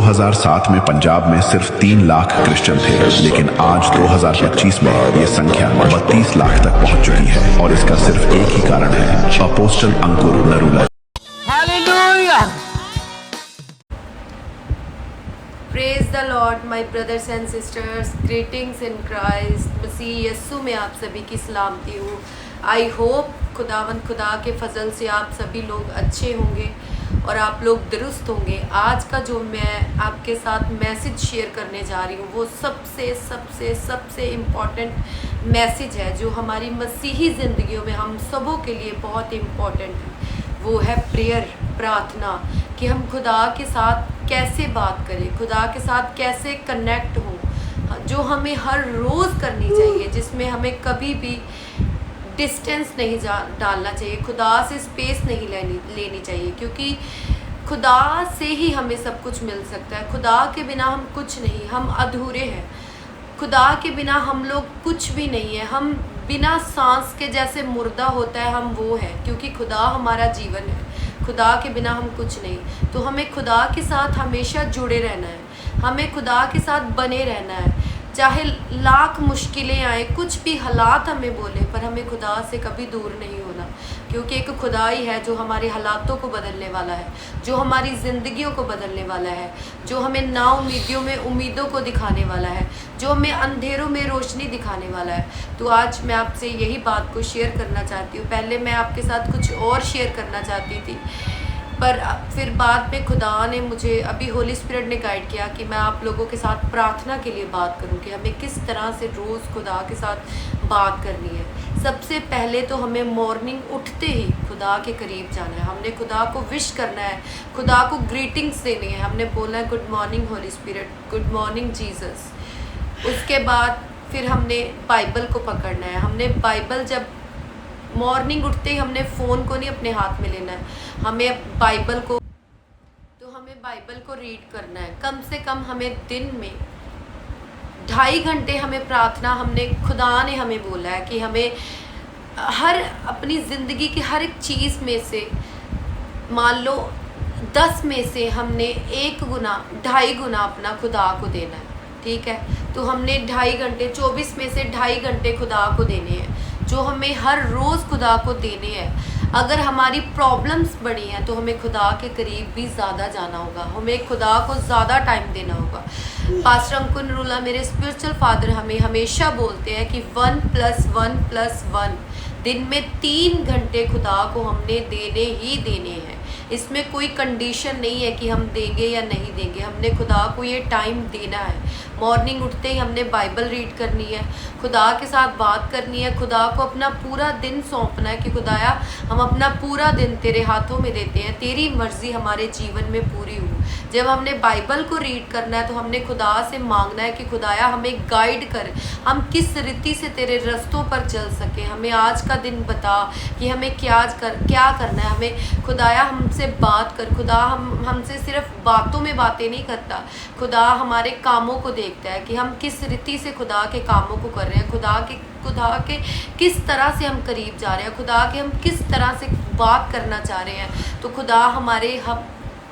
2007 में पंजाब में सिर्फ 3 लाख क्रिश्चियन थे, लेकिन आज 2025 में ये संख्या 32 लाख तक पहुंच चुकी है। और इसका सिर्फ एक ही कारण है, apostle Ankur Narula. Hallelujah! Praise the lord my brothers and sisters, greetings in Christ. मसीह यस्सु में आप सभी की सलामती हो। आई होप खुदा के फजल से आप सभी लोग अच्छे होंगे और आप लोग दुरुस्त होंगे। आज का जो मैं आपके साथ मैसेज शेयर करने जा रही हूँ वो सबसे इम्पॉर्टेंट मैसेज है जो हमारी मसीही ज़िंदगियों में हम सबों के लिए बहुत इम्पॉर्टेंट है। वो है प्रेयर, प्रार्थना, कि हम खुदा के साथ कैसे बात करें, खुदा के साथ कैसे कनेक्ट हों, जो हमें हर रोज़ करनी चाहिए, जिसमें हमें कभी भी डिस्टेंस नहीं डालना चाहिए, खुदा से स्पेस नहीं लेनी चाहिए, क्योंकि खुदा से ही हमें सब कुछ मिल सकता है। खुदा के बिना हम कुछ नहीं, हम अधूरे हैं। खुदा के बिना हम लोग कुछ भी नहीं है। हम बिना सांस के जैसे मुर्दा होता है, हम वो है, क्योंकि खुदा हमारा जीवन है। खुदा के बिना हम कुछ नहीं। तो हमें खुदा के साथ हमेशा जुड़े रहना है, हमें खुदा के साथ बने रहना है। चाहे लाख मुश्किलें आए, कुछ भी हालात हमें बोले, पर हमें खुदा से कभी दूर नहीं होना, क्योंकि एक खुदा ही है जो हमारे हालातों को बदलने वाला है, जो हमारी ज़िंदगियों को बदलने वाला है, जो हमें नाउमीदियों में उम्मीदों को दिखाने वाला है, जो हमें अंधेरों में रोशनी दिखाने वाला है। तो आज मैं आपसे यही बात को शेयर करना चाहती हूँ। पहले मैं आपके साथ कुछ और शेयर करना चाहती थी, पर फिर बाद में खुदा ने मुझे, अभी होली स्पिरिट ने गाइड किया कि मैं आप लोगों के साथ प्रार्थना के लिए बात करूं कि हमें किस तरह से रोज़ खुदा के साथ बात करनी है। सबसे पहले तो हमें मॉर्निंग उठते ही खुदा के करीब जाना है, हमने खुदा को विश करना है, खुदा को ग्रीटिंग्स देनी है। हमने बोलना है good morning Holi spirit, good morning Jesus. उसके बाद फिर हमने बाइबल को पकड़ना है। हमने बाइबल, जब मॉर्निंग उठते ही हमने फ़ोन को नहीं अपने हाथ में लेना है, हमें बाइबल को रीड करना है। कम से कम हमें दिन में 2.5 घंटे हमें प्रार्थना, हमने खुदा ने हमें बोला है कि हमें हर अपनी ज़िंदगी की हर एक चीज़ में से, मान लो 10 में से हमने 1 गुना 2.5 गुना अपना खुदा को देना है, ठीक है। तो हमने 2.5 घंटे, 24 में से 2.5 घंटे खुदा को देने हैं, जो हमें हर रोज़ खुदा को देने हैं। अगर हमारी प्रॉब्लम्स बड़ी हैं तो हमें खुदा के करीब भी ज़्यादा जाना होगा, हमें खुदा को ज़्यादा टाइम देना होगा। पास्टर अंकुर नरूला, मेरे स्पिरिचुअल फादर, हमें हमेशा बोलते हैं कि 1 + 1 + 1, दिन में 3 घंटे खुदा को हमने देने ही देने हैं। इसमें कोई कंडीशन नहीं है कि हम देंगे या नहीं देंगे, हमने खुदा को ये टाइम देना है। मॉर्निंग उठते ही हमने बाइबल रीड करनी है, खुदा के साथ बात करनी है, खुदा को अपना पूरा दिन सौंपना है कि खुदाया हम अपना पूरा दिन तेरे हाथों में देते हैं, तेरी मर्ज़ी हमारे जीवन में पूरी हो। जब हमने बाइबल को रीड करना है तो हमने खुदा से मांगना है कि खुदाया हमें गाइड कर, हम किस रीति से तेरे रास्तों पर चल सके। हमें आज का दिन बता कि हमें क्या करना है। हमें खुदाया हमसे बात कर। खुदा हमसे सिर्फ बातों में बातें नहीं करता, खुदा हमारे कामों को देखता है कि हम किस रीति से खुदा के कामों को कर रहे हैं, खुदा के किस तरह से हम करीब जा रहे हैं, खुदा के हम किस तरह से बात करना चाह रहे हैं। तो खुदा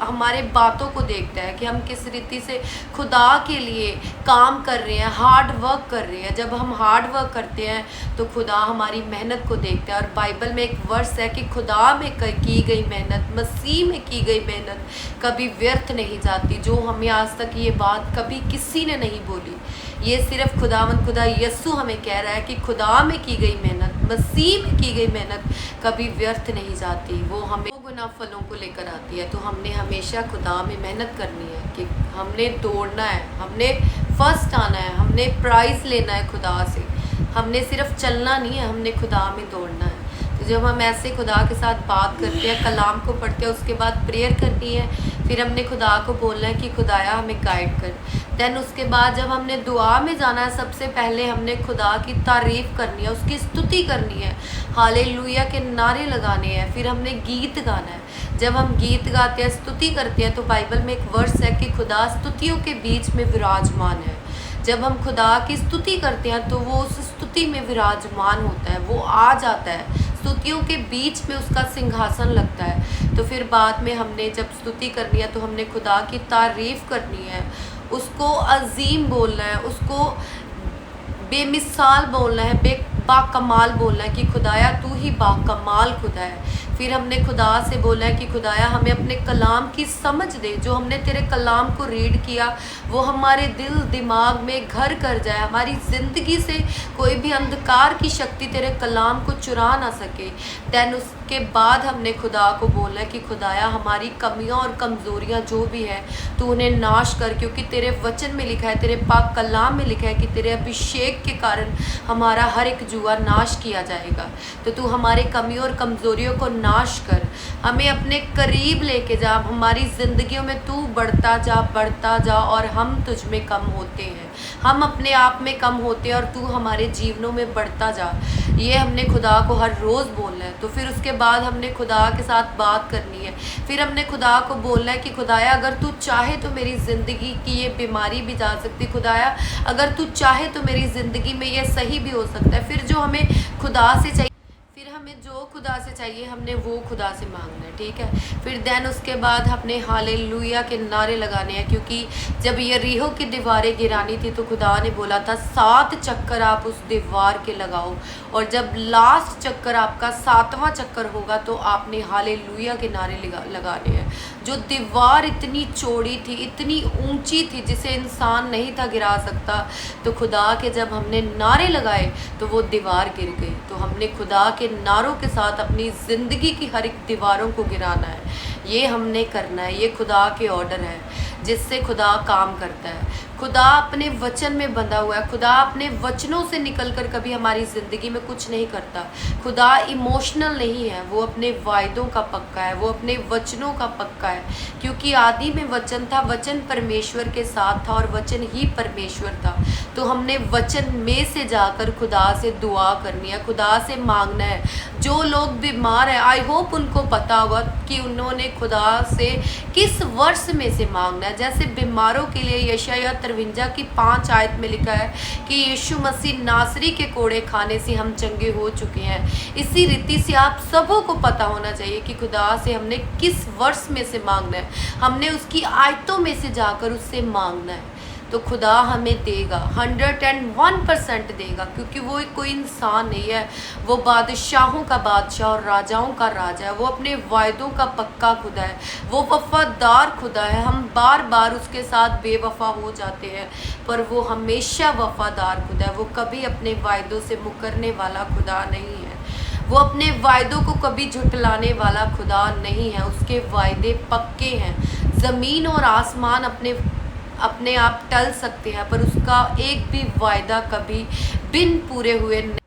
हमारे बातों को देखता है कि हम किस रीति से खुदा के लिए काम कर रहे हैं, हार्ड वर्क कर रहे हैं। जब हम हार्ड वर्क करते हैं तो खुदा हमारी मेहनत को देखता है। और बाइबल में एक वर्स है कि खुदा में की गई मेहनत, मसीह में की गई मेहनत कभी व्यर्थ नहीं जाती। जो हमें आज तक ये बात कभी किसी ने नहीं बोली, ये सिर्फ खुदा यस्सु हमें कह रहा है कि खुदा में की गई मेहनत, मसीह में की गई मेहनत कभी व्यर्थ नहीं जाती, वो हमें गुना फलों को लेकर आती है। तो हमने हमेशा खुदा में मेहनत करनी है कि हमने दौड़ना है, हमने फर्स्ट आना है, हमने प्राइज़ लेना है खुदा से। हमने सिर्फ चलना नहीं है, हमने खुदा में दौड़ना है। तो जब हम ऐसे खुदा के साथ बात करते हैं, कलाम को पढ़ते हैं, उसके बाद प्रेयर करनी है, फिर हमने खुदा को बोलना है कि खुदाया हमें गाइड कर। दैन उसके बाद जब हमने दुआ में जाना है, सबसे पहले हमने खुदा की तारीफ़ करनी है, उसकी स्तुति करनी है, हालेलुया के नारे लगाने हैं। फिर हमने गीत गाना है। जब हम गीत गाते हैं, स्तुति करते हैं, तो बाइबल में एक वर्स है कि खुदा स्तुतियों के बीच में विराजमान है। जब हम खुदा की स्तुति करते हैं तो वो उस स्तुति में विराजमान होता है, वो आ जाता है। स्तुतियों के बीच में उसका सिंहासन लगता है। तो फिर बाद में हमने जब स्तुति करनी है तो हमने खुदा की तारीफ़ करनी है, उसको अजीम बोलना है, उसको बेमिसाल बोलना है, बाकमाल बोलना है कि खुदाया तू ही बाकमाल खुदा है। फिर हमने खुदा से बोला है कि खुदाया हमें अपने कलाम की समझ दे, जो हमने तेरे कलाम को रीड किया वो हमारे दिल दिमाग में घर कर जाए, हमारी ज़िंदगी से कोई भी अंधकार की शक्ति तेरे कलाम को चुरा ना सके। दैन उसके बाद हमने खुदा को बोलना है कि खुदाया हमारी कमियां और कमज़ोरियां जो भी है तू उन्हें नाश कर, क्योंकि तेरे वचन में लिखा है, तेरे पाक कलाम में लिखा है कि तेरे अभिषेक के कारण हमारा हर एक जुआ नाश किया जाएगा। तो तू हमारे कमियों और कमज़ोरियों को नाश कर, हमें अपने करीब लेके जा, हमारी ज़िंदगियों में तू बढ़ता जा और हम तुझ में कम होते हैं, हम अपने आप में कम होते हैं और तू हमारे जीवनों में बढ़ता जा। ये हमने खुदा को हर रोज़ बोलना है। तो फिर उसके बाद हमने खुदा के साथ बात करनी है। फिर हमने खुदा को बोलना है कि खुदाया अगर तू चाहे तो मेरी ज़िंदगी की ये बीमारी भी जा सकती, खुदाया अगर तू चाहे तो मेरी ज़िंदगी में ये सही भी हो सकता है। फिर जो हमें खुदा से चाहिए, फिर हमें जो खुदा से चाहिए हमने वो खुदा से मांगना है, ठीक है। फिर दैन उसके बाद हमने हालेलुया के नारे लगाने हैं, क्योंकि जब यरीहो की दीवारें गिरानी थी तो खुदा ने बोला था 7 चक्कर आप उस दीवार के लगाओ, और जब लास्ट चक्कर आपका 7वां चक्कर होगा तो आपने हालेलुया के नारे लगाने हैं। जो दीवार इतनी चौड़ी थी, इतनी ऊंची थी, जिसे इंसान नहीं था गिरा सकता, तो खुदा के जब हमने नारे लगाए तो वो दीवार गिर गई। तो हमने खुदा के नारों के साथ अपनी ज़िंदगी की हर एक दीवारों को गिराना है, ये हमने करना है। ये खुदा के ऑर्डर है जिससे खुदा काम करता है। खुदा अपने वचन में बंधा हुआ है, खुदा अपने वचनों से निकलकर कभी हमारी ज़िंदगी में कुछ नहीं करता। खुदा इमोशनल नहीं है, वो अपने वायदों का पक्का है, वो अपने वचनों का पक्का है, क्योंकि आदि में वचन था, वचन परमेश्वर के साथ था और वचन ही परमेश्वर था। तो हमने वचन में से जाकर खुदा से दुआ करनी है, खुदा से मांगना है। जो लोग बीमार हैं, आई होप उनको पता होगा कि उन्होंने खुदा से किस वर्ष में से मांगना है। जैसे बीमारों के लिए यशायाह 53 की 5 आयत में लिखा है कि यीशु मसीह नासरी के कोड़े खाने से हम चंगे हो चुके हैं। इसी रीति से आप सबों को पता होना चाहिए कि खुदा से हमने किस वर्ष में से मांगना है, हमने उसकी आयतों में से जाकर उससे मांगना है। तो खुदा हमें देगा, 101% देगा, क्योंकि वो कोई इंसान नहीं है, वो बादशाहों का बादशाह और राजाओं का राजा है। वो अपने वायदों का पक्का खुदा है, वो वफादार खुदा है। हम बार बार उसके साथ बेवफा हो जाते हैं, पर वो हमेशा वफादार खुदा है। वो कभी अपने वायदों से मुकरने वाला खुदा नहीं है, वो अपने वायदों को कभी झुटलाने वाला खुदा नहीं है। उसके वायदे पक्के हैं। ज़मीन और आसमान अपने आप टल सकते हैं, पर उसका एक भी वायदा कभी बिन पूरे हुए नहीं।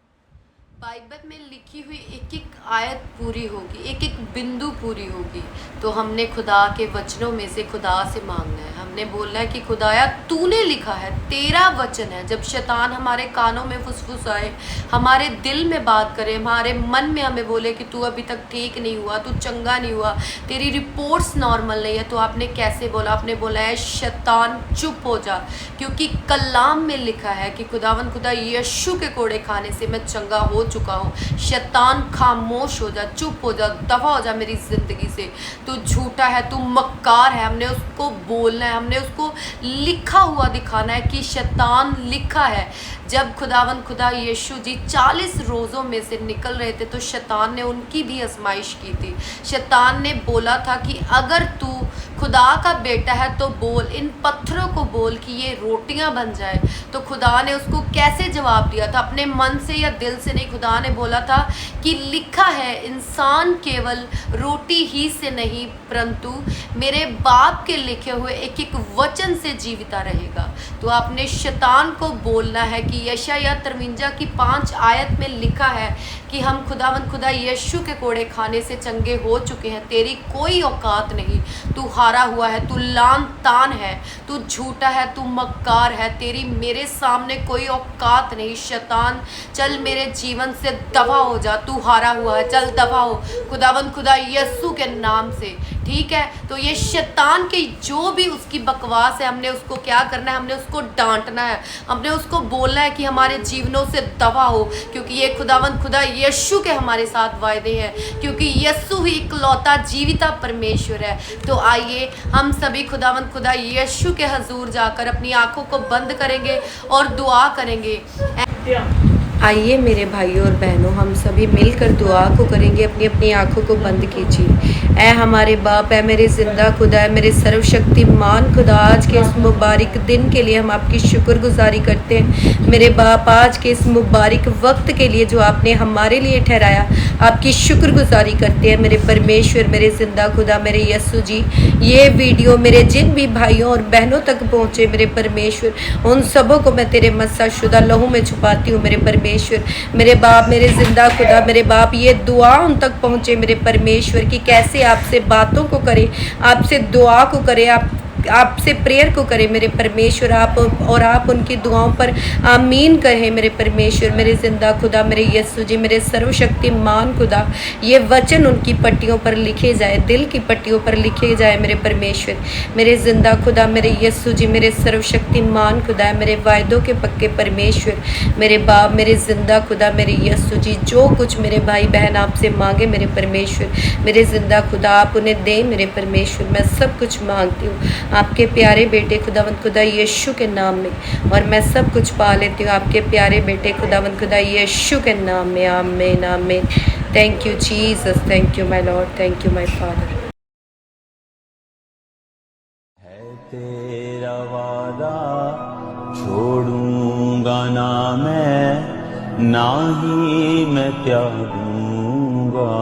बाइबल में लिखी हुई एक एक आयत पूरी होगी, एक एक बिंदु पूरी होगी। तो हमने खुदा के वचनों में से खुदा से मांगना है। हमने बोलना है कि खुदाया तूने लिखा है, तेरा वचन है। जब शैतान हमारे कानों में फुसफुसाए, हमारे दिल में बात करे, हमारे मन में हमें बोले कि तू अभी तक ठीक नहीं हुआ, तू चंगा नहीं हुआ, तेरी रिपोर्ट्स नॉर्मल नहीं है, तो आपने कैसे बोला? आपने बोला है शैतान चुप हो जा, क्योंकि कलाम में लिखा है कि खुदावन खुदा यीशु के कोड़े खाने से मैं चंगा हो चुका हूँ। शैतान खामोश हो जा, चुप हो जा, दफा हो जा मेरी ज़िंदगी से। तू झूठा है, तू मक्कार है। हमने उसको बोलना है, हमने उसको लिखा हुआ दिखाना है कि शैतान लिखा है। जब खुदावन खुदा यीशु जी 40 रोज़ों में से निकल रहे थे तो शैतान ने उनकी भी आजमाइश की थी। शैतान ने बोला था कि अगर तू खुदा का बेटा है तो बोल, इन पत्थरों को बोल कि ये रोटियां बन जाए। तो खुदा ने उसको कैसे जवाब दिया था? अपने मन से या दिल से नहीं। खुदा ने बोला था कि लिखा है इंसान केवल रोटी ही से नहीं परंतु मेरे बाप के लिखे हुए एक एक वचन से जीविता रहेगा। तो आपने शैतान को बोलना है कि यशायाह 53 की 5 आयत में लिखा है कि हम खुदावंद खुदा यीशु के कोड़े खाने से चंगे हो चुके हैं। तेरी कोई औकात नहीं, तू हारा हुआ है, तू लान तान है, तू झूठा है, तू मक्कार है, तेरी मेरे सामने कोई औकात नहीं। शैतान चल मेरे जीवन से दफा हो जा, तू हारा हुआ है, चल दफा हो खुदावंद खुदा यीशु के नाम से। ठीक है। तो ये शैतान की जो भी उसकी बकवास है, हमने उसको क्या करना है, हमने उसको डांटना है, हमने उसको बोलना है कि हमारे जीवनों से दवा हो, क्योंकि ये खुदावंद खुदा यीशु के हमारे साथ वायदे हैं, क्योंकि यीशु ही इकलौता जीविता परमेश्वर है। तो आइए हम सभी खुदावंद खुदा यीशु के हजूर जाकर अपनी आंखों को बंद करेंगे और दुआ करेंगे। आइए मेरे भाइयों और बहनों, हम सभी मिलकर दुआ को करेंगे। अपनी अपनी आंखों को बंद कीजिए। ऐ हमारे बाप, है मेरे जिंदा खुदा, है मेरे सर्वशक्तिमान खुदा, आज के इस मुबारक दिन के लिए हम आपकी शुक्रगुजारी करते हैं। मेरे बाप, आज के इस मुबारक वक्त के लिए जो आपने हमारे लिए ठहराया, आपकी शुक्रगुजारी करते हैं मेरे परमेश्वर, मेरे जिंदा खुदा, मेरे यस्सु जी। ये वीडियो मेरे जिन भी भाइयों और बहनों तक पहुँचे मेरे परमेश्वर, उन सबों को मैं तेरे मस्सा शुदा लहू में छुपाती हूँ मेरे परमेश्वर। मेरे बाप, मेरे जिंदा खुदा, मेरे बाप, ये दुआ उन तक पहुँचे मेरे परमेश्वर कि कैसे आपसे बातों को करे, आपसे दुआ को करे, आपसे प्रेयर को करें मेरे परमेश्वर। आप उनकी दुआओं पर आमीन कहें मेरे परमेश्वर, मेरे जिंदा खुदा, मेरे यस्सु जी, मेरे सर्वशक्तिमान खुदा। ये वचन उनकी पट्टियों पर लिखे जाए, दिल की पट्टियों पर लिखे जाए मेरे परमेश्वर, मेरे जिंदा खुदा, मेरे यस्सु जी, मेरे सर्वशक्तिमान खुदा, मेरे वायदों के पक्के परमेश्वर, मेरे बाप, मेरे जिंदा खुदा, मेरे यस्सु जी। जो कुछ मेरे भाई बहन आपसे मांगे मेरे परमेश्वर, मेरे जिंदा खुदा, आप उन्हें दें मेरे परमेश्वर। मैं सब कुछ मांगती हूँ आपके प्यारे बेटे खुदावंद खुदा यीशु के नाम में, और मैं सब कुछ पा लेती हूँ आपके प्यारे बेटे खुदावंद खुदा यीशु के नाम में। आमीन आमीन। Thank you Jesus, thank you my Lord, thank you my father. है तेरा वादा छोड़ूंगा ना मैं, ना ही मैं त्यागूंगा।